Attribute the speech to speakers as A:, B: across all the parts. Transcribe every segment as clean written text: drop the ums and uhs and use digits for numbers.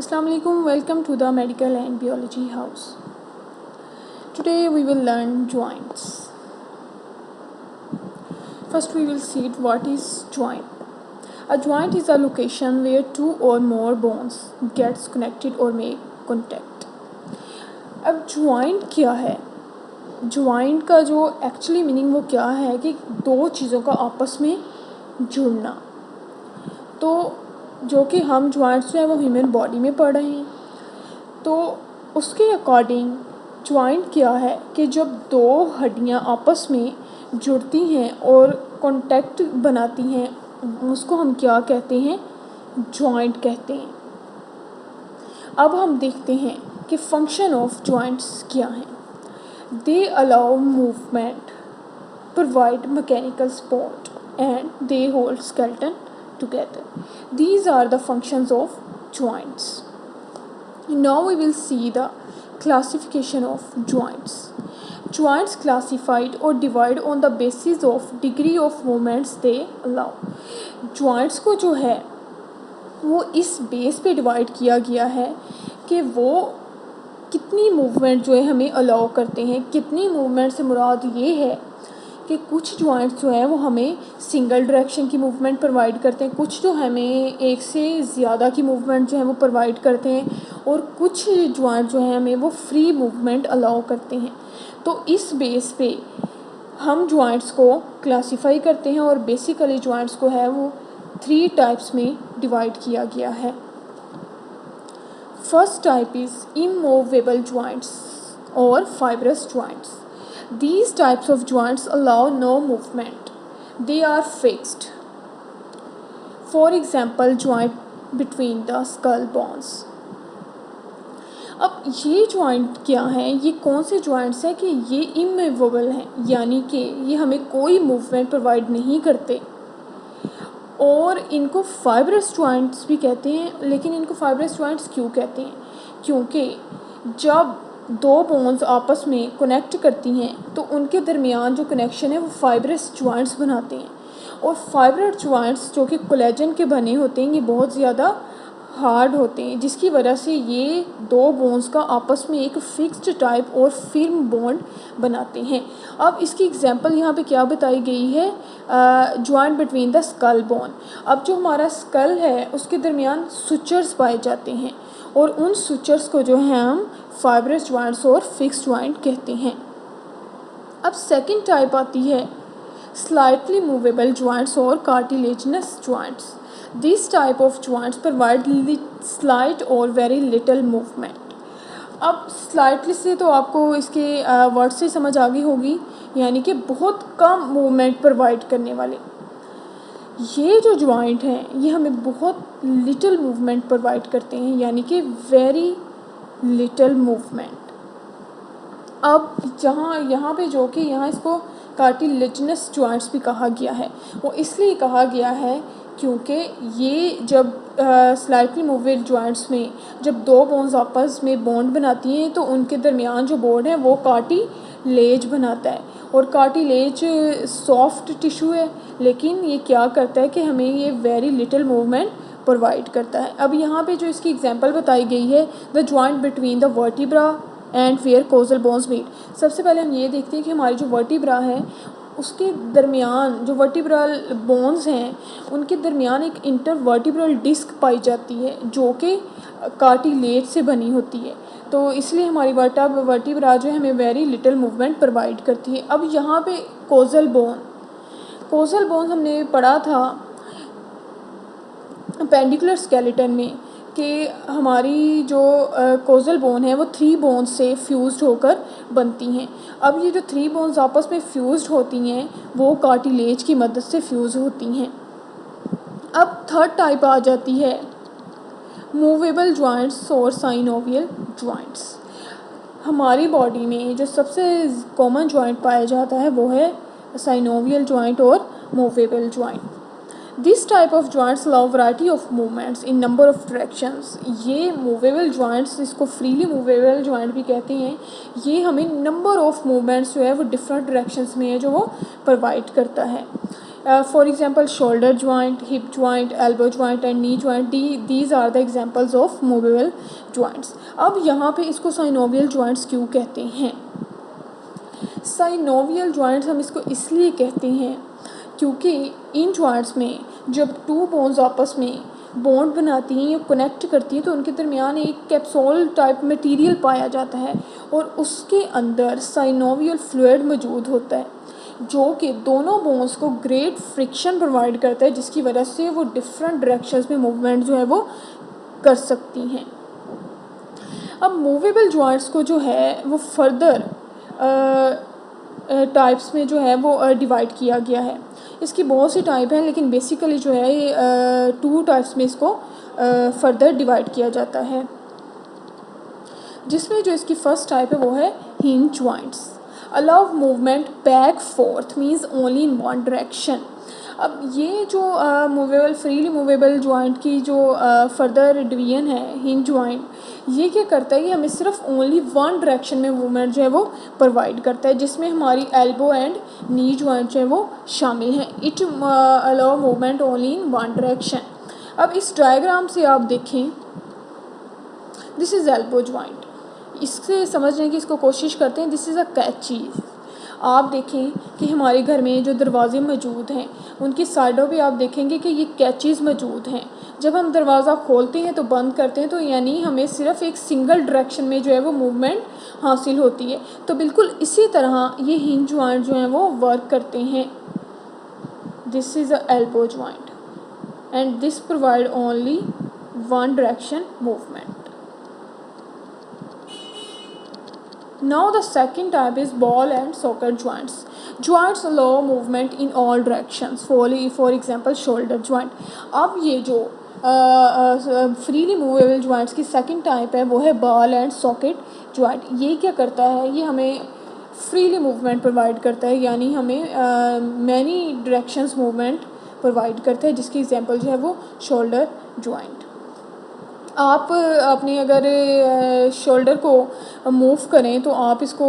A: Assalamu alaikum. Welcome to the Medical and Biology House. Today we will learn joints. First we will see what is joint. A joint is a location where two or more bones gets connected or make contact. अब joint क्या है? joint का जो actually meaning वो क्या है कि दो चीज़ों का आपस में जुड़ना। तो जो कि हम जॉइंट्स जो है वो ह्यूमन बॉडी में पढ़ रहे हैं, तो उसके अकॉर्डिंग जॉइंट क्या है कि जब दो हड्डियां आपस में जुड़ती हैं और कांटेक्ट बनाती हैं, उसको हम क्या कहते हैं? जॉइंट कहते हैं। अब हम देखते हैं कि फंक्शन ऑफ जॉइंट्स क्या हैं। They allow movement, provide mechanical support and they hold skeleton together. These are the functions of joints. Now we will see the classification of joints. Joints classified or divide on the basis of degree of movements they allow. Joints को जो है वो इस base पे divide किया गया है कि वो कितनी मूवमेंट जो है हमें अलाउ करते हैं। कितनी मूवमेंट से मुराद ये है कि कुछ जॉइंट्स जो है वो हमें सिंगल डायरेक्शन की मूवमेंट प्रोवाइड करते हैं, कुछ जो हमें एक से ज़्यादा की मूवमेंट जो है वो प्रोवाइड करते हैं, और कुछ जॉइंट जो है हमें वो फ्री मूवमेंट अलाउ करते हैं। तो इस बेस पे हम जॉइंट्स को क्लासीफाई करते हैं और बेसिकली जॉइंट्स को है वो 3 टाइप्स में डिवाइड किया गया है। First type is immovable joints और fibrous joints. These types of joints allow no movement. They are fixed. For example, joint between the skull bones. अब ये जॉइंट क्या है? ये कौन से जॉइंट्स हैं कि ये इमूवेबल हैं, यानी कि ये हमें कोई मूवमेंट प्रोवाइड नहीं करते, और इनको फाइब्रस जॉइंट्स भी कहते हैं। लेकिन इनको फाइब्रस जॉइंट्स क्यों कहते हैं? क्योंकि जब दो बोन्स आपस में कनेक्ट करती हैं तो उनके दरमियान जो कनेक्शन है वो फाइब्रस जॉइंट्स बनाते हैं, और फाइब्रस जॉइंट्स जो कि कोलेजन के बने होते हैं ये बहुत ज़्यादा हार्ड होते हैं, जिसकी वजह से ये दो बोन्स का आपस में एक फिक्स्ड टाइप और फिर्म बॉन्ड बनाते हैं। अब इसकी एग्जांपल यहाँ पे क्या बताई गई है? Joint between the skull bone. अब जो हमारा स्कल है उसके दरमियान सुचर्स पाए जाते हैं, और उन सुचर्स को जो है हम फाइब्रस जॉइंट्स और फिक्स्ड जॉइंट कहते हैं। अब सेकंड टाइप आती है स्लाइटली मूवेबल जॉइंट्स और cartilaginous joints. This type of joints provide slight और वेरी लिटिल मूवमेंट. अब स्लाइटली से तो आपको इसके वर्ड से समझ आ गई होगी, यानी कि बहुत कम मूवमेंट प्रोवाइड करने वाले। ये जो जॉइंट हैं ये हमें बहुत लिटिल मूवमेंट प्रोवाइड करते हैं, यानी कि वेरी लिटिल मूवमेंट. अब यहाँ पे जो कि यहाँ इसको कार्टिलेजिनस जॉइंट्स भी कहा गया है, वो इसलिए कहा गया है क्योंकि ये जब स्लाइटली मूवेबल जॉइंट्स में जब दो बोन्स आपस में बॉन्ड बनाती हैं तो उनके दरमियान जो बॉन्ड है वो कार्टिलेज बनाता है, और कार्टिलेज सॉफ्ट टिश्यू है, लेकिन ये क्या करता है कि हमें ये वेरी लिटिल मूवमेंट प्रोवाइड करता है. अब यहाँ पे जो इसकी एग्जांपल बताई गई है, the joint between the vertebra and where costal bones meet. सबसे पहले हम ये देखते हैं कि हमारी जो वर्टिब्रा है उसके दरमियान जो वर्टिब्रल बोन्स हैं उनके दरमियान एक इंटरवर्टिब्रल डिस्क पाई जाती है जो कि कार्टिलेज से बनी होती है, तो इसलिए हमारी वर्टिब्रा जो है हमें वेरी लिटिल मूवमेंट प्रोवाइड करती है. अब यहाँ पे कोजल बोन हमने पढ़ा था पेंडिकुलर स्केलेटन में कि हमारी जो कोजल बोन है वो 3 बोन्स से फ्यूज्ड होकर बनती हैं. अब ये जो 3 बोन्स आपस में फ्यूज्ड होती हैं वो कार्टिलेज की मदद से फ्यूज़ होती हैं. अब थर्ड टाइप आ जाती है मूवेबल जॉइंट्स और साइनोवियल जॉइंट्स. हमारी बॉडी में जो सबसे कॉमन जॉइंट पाया जाता है वो है साइनोवियल जॉइंट और movable joint. This type of joints allow variety of movements in number of directions. ये मूवेबल जॉइंट्स, इसको फ्रीली मूवेबल जॉइंट भी कहते हैं, ये हमें नंबर ऑफ मूवमेंट्स जो है वो डिफरेंट डायरेक्शंस में है जो वो प्रोवाइड करता है. For example shoulder joint, hip joint, elbow joint and knee joint, these are the examples of movable joints. अब यहाँ पे इसको साइनोवियल जॉइंट्स क्यों कहते हैं? साइनोवियल जॉइंट्स हम इसको इसलिए कहते हैं क्योंकि इन जॉइंट्स में जब टू बोन्स आपस में बॉन्ड बनाती हैं या कनेक्ट करती हैं तो उनके दरमियान एक कैप्सूल टाइप मटेरियल पाया जाता है और उसके अंदर साइनोवियल फ्लूइड मौजूद होता है जो कि दोनों बोन्स को ग्रेट फ्रिक्शन प्रोवाइड करता है, जिसकी वजह से वो डिफरेंट डायरेक्शंस में मूवमेंट जो है वो कर सकती हैं। अब मूवेबल जॉइंट्स को जो है वो फर्दर टाइप्स में जो है वो डिवाइड किया गया है। इसकी बहुत सी टाइप हैं, लेकिन बेसिकली जो है ये 2 टाइप्स में इसको फर्दर डिवाइड किया जाता है, जिसमें जो इसकी फर्स्ट टाइप है वो है hinge joints. Allow movement back fourth means only in one direction. अब ये जो मूवेबल फ्रीली मूवेबल जॉइंट की जो फर्दर डिवीजन है हिंज जॉइंट, ये क्या करता है, ये हमें सिर्फ ओनली वन डायरेक्शन में मूवमेंट जो है वो प्रोवाइड करता है, जिसमें हमारी एल्बो एंड नी जॉइंट जो है वो शामिल हैं। It allow movement only in one direction. अब इस डायग्राम से आप देखें, दिस इज़ एल्बो जॉइंट। इससे समझने की इसको कोशिश करते हैं। दिस इज़ अ कैची। आप देखें कि हमारे घर में जो दरवाजे मौजूद हैं उनकी साइडों पे आप देखेंगे कि ये कैचेस मौजूद हैं। जब हम दरवाज़ा खोलते हैं तो बंद करते हैं तो यानी हमें सिर्फ एक सिंगल डायरेक्शन में जो है वो मूवमेंट हासिल होती है। तो बिल्कुल इसी तरह ये हिंज जॉइंट जो हैं वो वर्क करते हैं। This is a elbow joint and this provide only one direction movement. Now the second type is ball and socket joints. Joints allow movement in all directions. For example, shoulder joint. अब ये जो freely movable joints की second type है वो है ball and socket joint. ये क्या करता है, ये हमें फ्रीली मूवमेंट प्रोवाइड करता है, यानी हमें मैनी डायरेक्शंस मूवमेंट प्रोवाइड करता है, जिसकी एग्जांपल जो है वो शोल्डर जॉइंट। आप अपने अगर शोल्डर को मूव करें तो आप इसको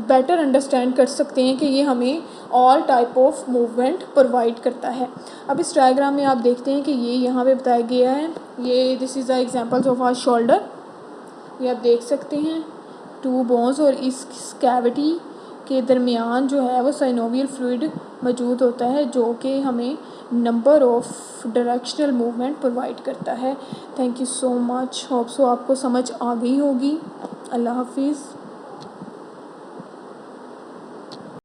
A: बेटर अंडरस्टैंड कर सकते हैं कि ये हमें all type of movement provide करता है। अब इस डायग्राम में आप देखते हैं कि ये यहाँ पे बताया गया है। ये this is the examples of our shoulder. ये आप देख सकते हैं 2 बोन्स और इस कैविटी के दरमियान जो है वो साइनोवियल फ्लूइड मौजूद होता है जो कि हमें number of directional movement provide करता है। Thank you so much. Hope so आपको समझ आ गई होगी। अल्लाह हाफिज़।